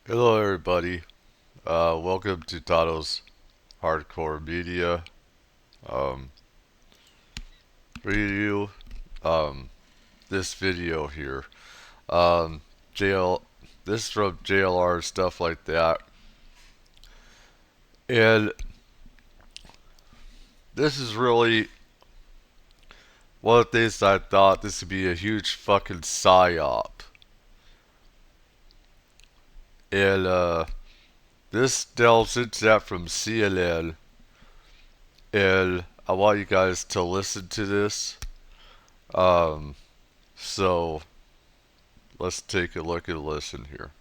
Hello, everybody. Welcome to Tato's Hardcore Media um, review. Um, this video here, um, JL. This is from JLR and stuff like that, and this is really one of the things I thought this would be a huge fucking psyop, and this delves into that from CNN, and I want you guys to listen to this. Um, so let's take a look and listen here.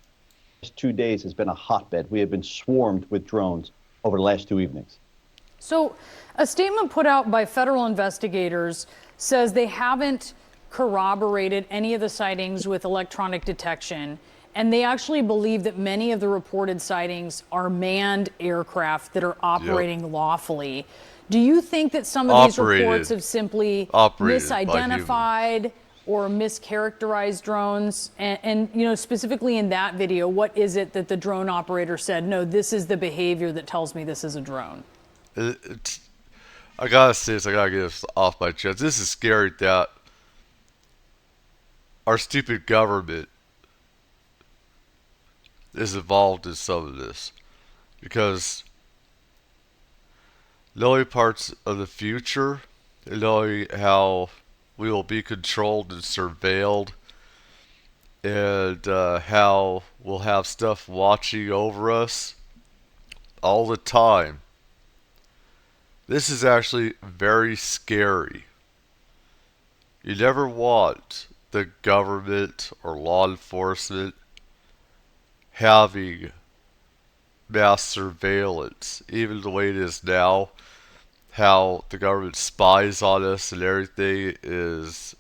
2 days has been a hotbed. We have been swarmed with drones over the last two evenings. So, a statement put out by federal investigators says they haven't corroborated any of the sightings with electronic detection, and they actually believe that many of the reported sightings are manned aircraft that are operating lawfully. Do you think that some of these reports have simply misidentified or mischaracterized drones? And specifically in that video, what is it that the drone operator said, no, this is the behavior that tells me this is a drone? I gotta say this, I gotta get this off my chest. This is scary that our stupid government is involved in some of this. Because knowing parts of the future, and knowing how we will be controlled and surveilled, and how we'll have stuff watching over us all the time. This is actually very scary. You never want the government or law enforcement having mass surveillance, even the way it is now. How the government spies on us and everything is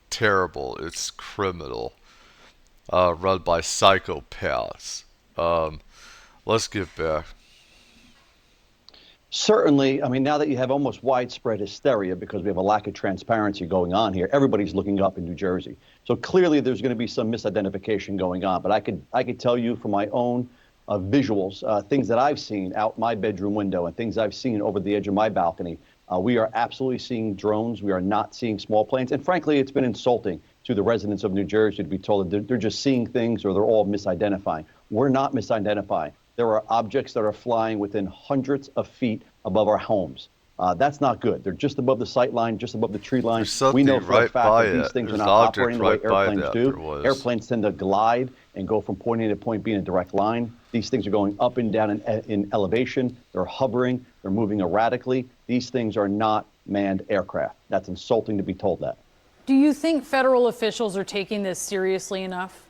terrible. It's criminal. Run by psychopaths. Let's get back. Certainly, I mean, now that you have almost widespread hysteria because we have a lack of transparency going on here, everybody's looking up in New Jersey. So clearly there's going to be some misidentification going on. But I could tell you from my own visuals, things that I've seen out my bedroom window and things I've seen over the edge of my balcony, we are absolutely seeing drones. We are not seeing small planes. And frankly, it's been insulting to the residents of New Jersey to be told that they're just seeing things or they're all misidentifying. We're not misidentifying. There are objects that are flying within hundreds of feet above our homes. That's not good. They're just above the sight line, just above the tree line. We know for a fact that these things are not operating the way airplanes do. Airplanes tend to glide and go from point A to point B in a direct line. These things are going up and down in elevation. They're hovering. They're moving erratically. These things are not manned aircraft. That's insulting to be told that. Do you think federal officials are taking this seriously enough?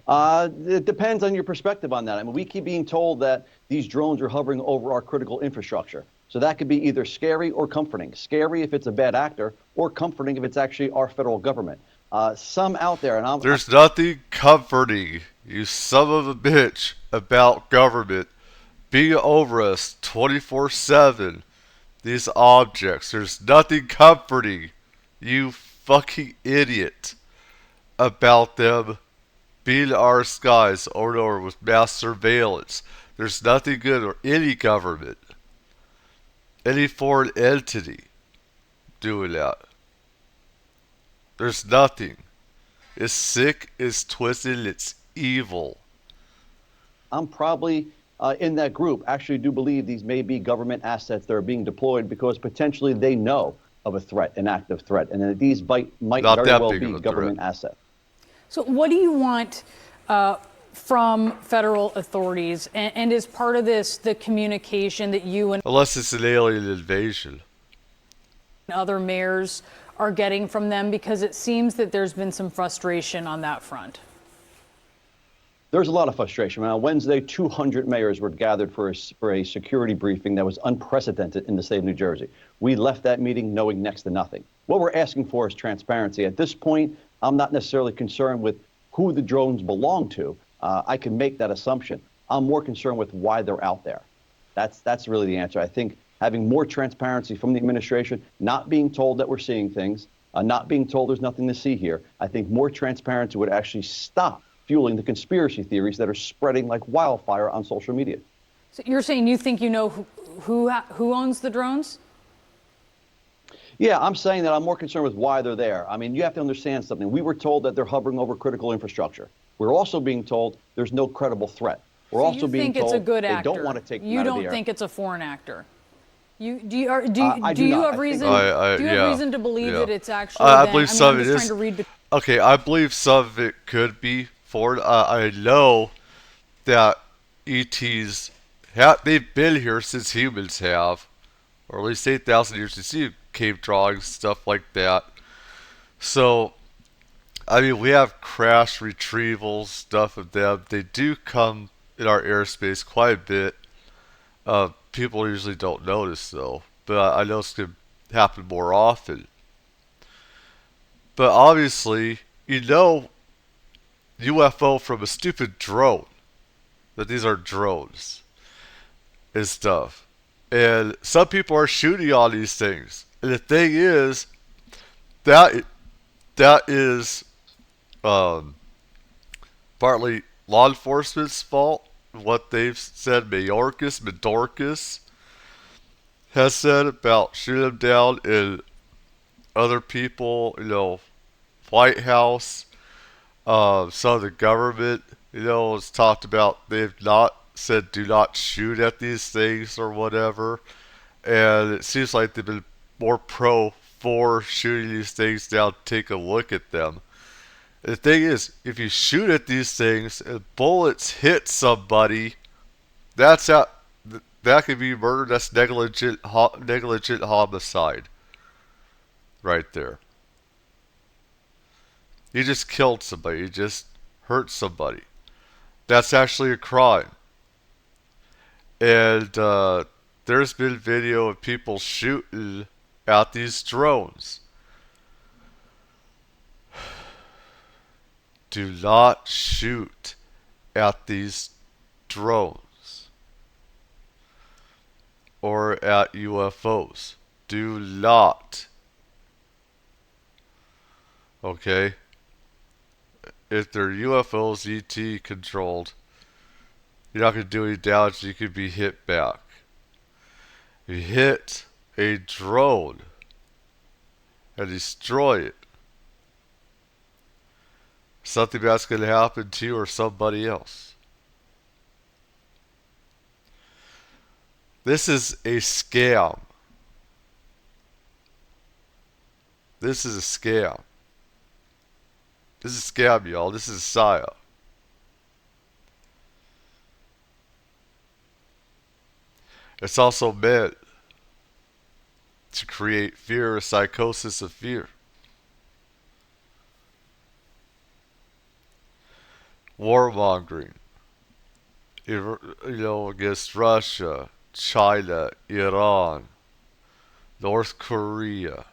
It depends on your perspective on that. I mean, we keep being told that these drones are hovering over our critical infrastructure. So that could be either scary or comforting. Scary if it's a bad actor, or comforting if it's actually our federal government. Some out there, and there's nothing comforting, you son of a bitch, about government being over us 24/7. These objects. There's nothing comforting, you fucking idiot, about them being our skies over and over with mass surveillance. There's nothing good or any government, any foreign entity doing that. There's nothing. It's sick, it's twisted, it's evil. I'm probably in that group. Actually, do believe these may be government assets that are being deployed because potentially they know of a threat, an active threat, and that these might very well be government assets. So, what do you want from federal authorities? And is part of this the communication that you and unless it's an alien invasion, other mayors are getting from them? Because it seems that there's been some frustration on that front. There's a lot of frustration. On Wednesday, 200 mayors were gathered for a security briefing that was unprecedented in the state of New Jersey. We left that meeting knowing next to nothing. What we're asking for is transparency. At this point, I'm not necessarily concerned with who the drones belong to. I can make that assumption. I'm more concerned with why they're out there. That's really the answer. I think having more transparency from the administration, not being told that we're seeing things, not being told there's nothing to see here. I think more transparency would actually stop fueling the conspiracy theories that are spreading like wildfire on social media. So you're saying you think you know who owns the drones? Yeah, I'm saying that I'm more concerned with why they're there. I mean, you have to understand something. We were told that they're hovering over critical infrastructure. We're also being told there's no credible threat. We're So also you being think it's a told good they actor? don't want to take them You out of the don't air. think it's a foreign actor? You I do do you not. have I think reason? Do you have Yeah, reason to believe yeah. that it's actually I them? believe I mean, I'm some of just it trying is. to read. Okay, I believe some of it could be foreign. I know that ETs they've been here since humans have, or at least 8,000 years. You see cave drawings, stuff like that. So, I mean, we have crash retrievals, stuff of them. They do come in our airspace quite a bit. People usually don't notice though, but I know it's going to happen more often. But obviously, you know UFO from a stupid drone. That these are drones and stuff. And some people are shooting on these things. And the thing is, that that is um, partly law enforcement's fault. What they've said, Mayorkas has said about shooting them down, and other people, White House, some of the government, has talked about they've not said do not shoot at these things or whatever. And it seems like they've been more pro for shooting these things down, take a look at them. And the thing is, if you shoot at these things and bullets hit somebody, that's out. That could be murder. That's negligent homicide, right there. You just killed somebody. You just hurt somebody. That's actually a crime. And there's been video of people shooting at these drones. Do not shoot at these drones or at UFOs. Do not. Okay? If they're UFOs, ET controlled, you're not going to do any damage. You could be hit back. You hit a drone and destroy it. Something that's going to happen to you or somebody else. This is a scam. This is a scam. This is a scam, y'all. This is a psyop. It's also meant to create fear, a psychosis of fear. Warmongering. Against Russia, China, Iran, North Korea.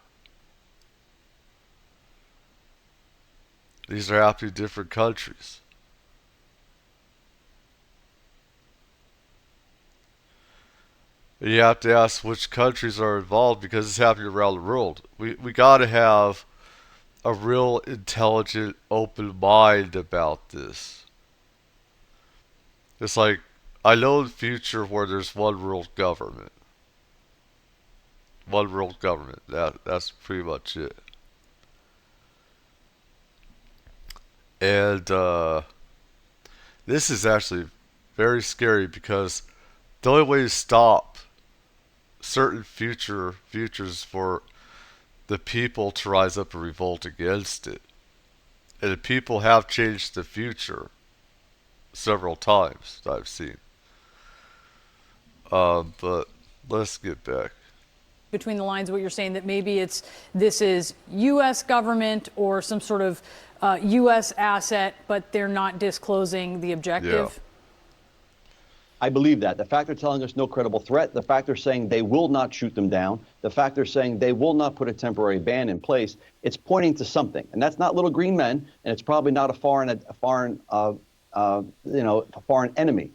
These are happening in different countries. And you have to ask which countries are involved because it's happening around the world. We got to have a real intelligent, open mind about this. It's like, I know the future where there's one world government. One world government. That's pretty much it. And this is actually very scary because the only way to stop certain futures for the people to rise up and revolt against it. And the people have changed the future several times that I've seen. But let's get back. Between the lines, what you're saying that maybe this is U.S. government or some sort of U.S. asset, but they're not disclosing the objective. Yeah. I believe that. The fact they're telling us no credible threat, the fact they're saying they will not shoot them down, the fact they're saying they will not put a temporary ban in place, it's pointing to something. And that's not little green men, and it's probably not a foreign enemy.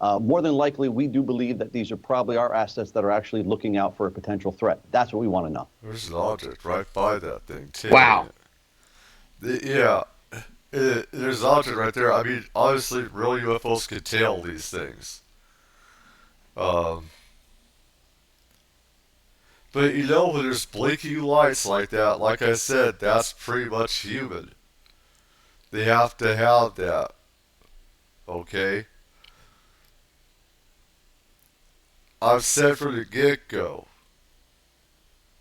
More than likely, we do believe that these are probably our assets that are actually looking out for a potential threat. That's what we want to know. There's an object right by that thing, too. Wow. Yeah. there's an object right there. I mean, obviously, real UFOs can tell these things. Um, but you know, when there's blinking lights like that, like I said, that's pretty much human. They have to have that. Okay? I've said from the get go,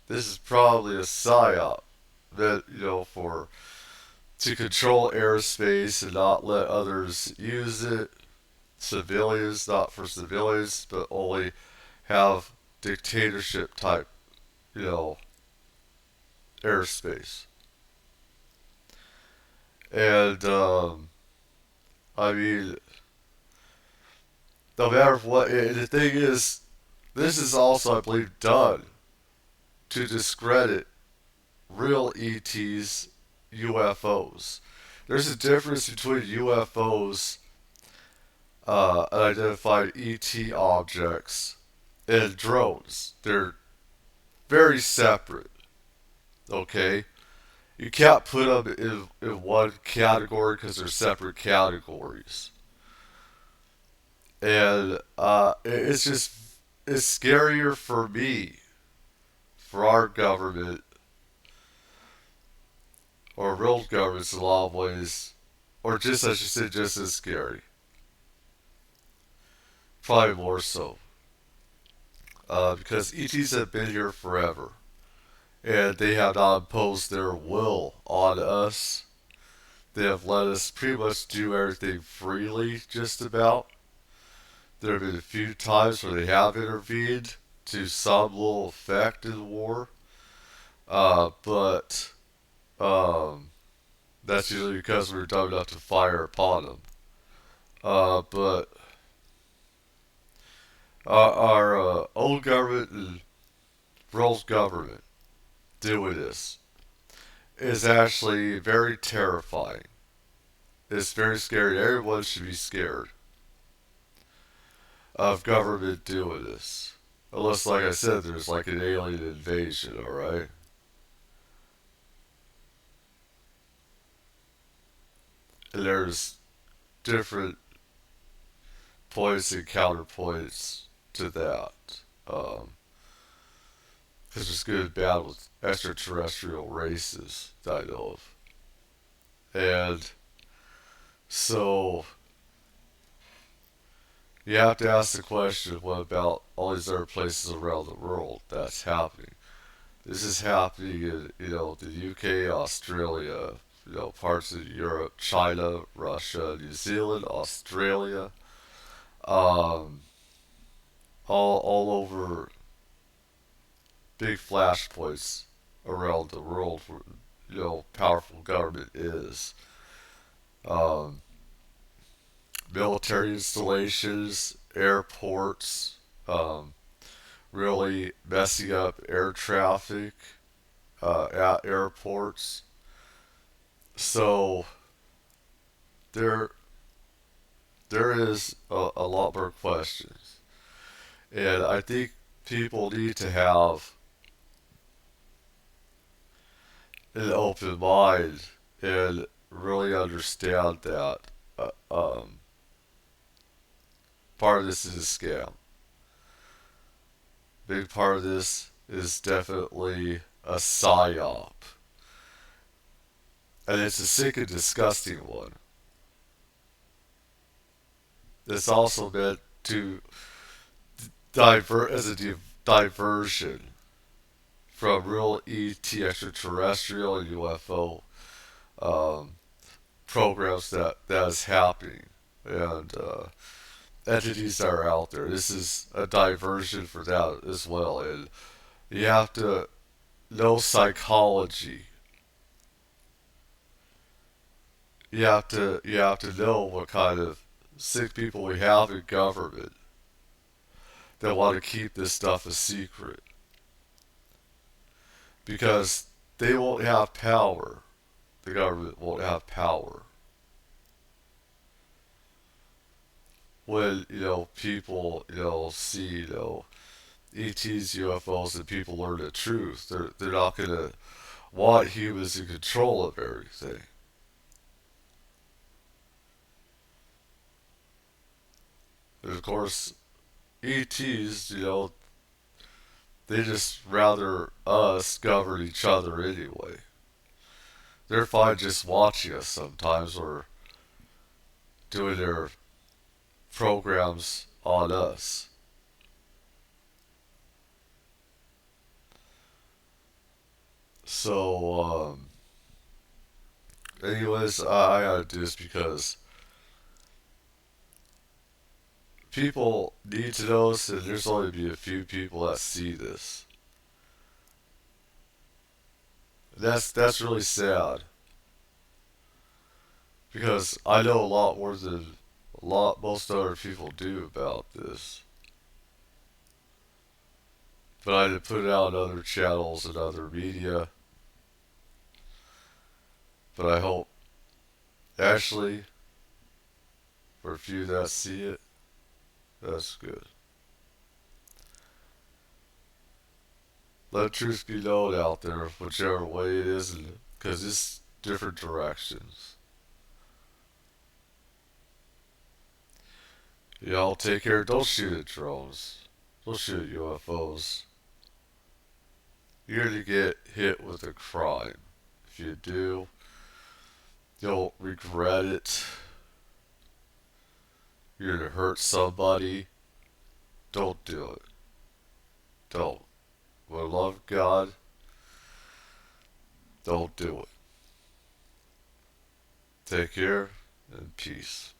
this is probably a psyop that, for to control airspace and not let others use it. Civilians, not for civilians, but only have dictatorship type, you know, airspace. And, I mean, no matter what, and the thing is, this is also, I believe, done to discredit real ETs, UFOs. There's a difference between UFOs, unidentified ET objects, and drones. They're very separate, okay? You can't put them in one category because they're separate categories. And it's just, it's scarier for me, for our government, or real governments in a lot of ways, or just, I should say, just as scary. Probably more so. Because ETs have been here forever. And they have not imposed their will on us. They have let us pretty much do everything freely, just about. There have been a few times where they have intervened to some little effect in the war. But that's usually because we're dumb enough to fire upon them. But our old government and world government doing this is actually very terrifying. It's very scary. Everyone should be scared of government doing this. Unless, like I said, there's like an alien invasion, alright? And there's different points and counterpoints to that. Um, because there's good and bad with extraterrestrial races that I know of. And so you have to ask the question, what about all these other places around the world that's happening? This is happening in, the UK, Australia, parts of Europe, China, Russia, New Zealand, Australia, um, all over big flashpoints around the world where, powerful government is. Um, Military installations, airports, um, really messing up air traffic at airports. So there there is a lot more questions, and I think people need to have an open mind and really understand that part of this is a scam. Big part of this is definitely a psyop. And it's a sick and disgusting one. It's also meant to divert as a diversion from real ET extraterrestrial and UFO um, programs that is happening and entities that are out there. This is a diversion for that as well, and you have to know psychology. You have to know what kind of sick people we have in government that want to keep this stuff a secret because they won't have power. The government won't have power when people see ETs, UFOs, and people learn the truth. They're not gonna want humans in control of everything. And of course, ETs, they just rather us govern each other anyway. They're fine just watching us sometimes or doing their programs on us. So, anyways, I gotta do this because people need to know this, and there's only be a few people that see this. That's really sad because I know a lot more than most other people do about this. But I had to put it out on other channels and other media. But I hope, actually, for a few that see it, that's good. Let truth be known out there, whichever way it is, because it's different directions. Y'all take care. Don't shoot at drones. Don't shoot at UFOs. You're gonna get hit with a crime. If you do, you'll regret it. You're gonna hurt somebody. Don't do it. Don't. For the love of God, don't do it. Take care and peace.